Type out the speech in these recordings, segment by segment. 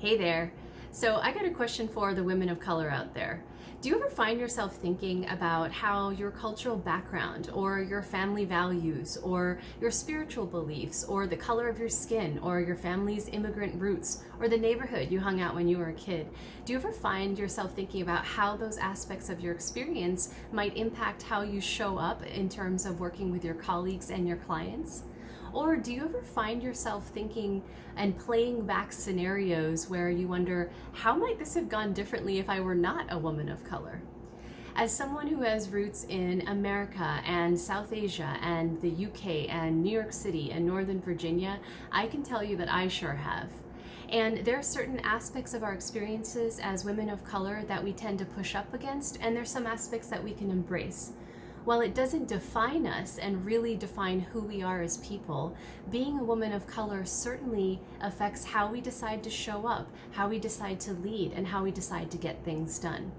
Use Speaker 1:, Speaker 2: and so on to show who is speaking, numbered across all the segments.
Speaker 1: Hey there. So I got a question for the women of color out there. Do you ever find yourself thinking about how your cultural background or your family values or your spiritual beliefs or the color of your skin or your family's immigrant roots or the neighborhood you hung out when you were a kid, do you ever find yourself thinking about how those aspects of your experience might impact how you show up in terms of working with your colleagues and your clients? Or do you ever find yourself thinking and playing back scenarios where you wonder, how might this have gone differently if I were not a woman of color? As someone who has roots in America and South Asia and the UK and New York City and Northern Virginia, I can tell you that I sure have. And there are certain aspects of our experiences as women of color that we tend to push up against, and there's some aspects that we can embrace. While it doesn't define us and really define who we are as people, being a woman of color certainly affects how we decide to show up, how we decide to lead, and how we decide to get things done.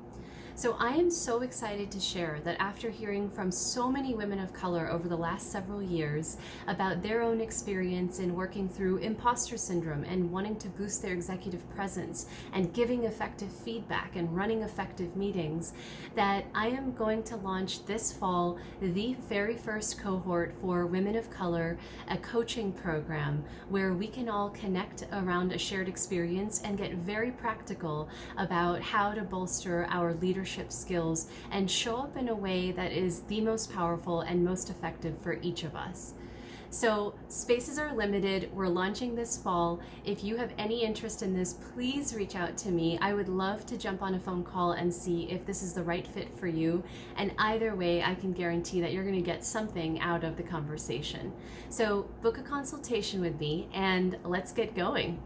Speaker 1: So I am so excited to share that after hearing from so many women of color over the last several years about their own experience in working through imposter syndrome and wanting to boost their executive presence and giving effective feedback and running effective meetings, that I am going to launch this fall the very first cohort for women of color, a coaching program where we can all connect around a shared experience and get very practical about how to bolster our leadership skills and show up in a way that is the most powerful and most effective for each of us. So spaces are limited. We're launching this fall. If you have any interest in this, please reach out to me. I would love to jump on a phone call and see if this is the right fit for you. And either way, I can guarantee that you're going to get something out of the conversation. So book a consultation with me and let's get going.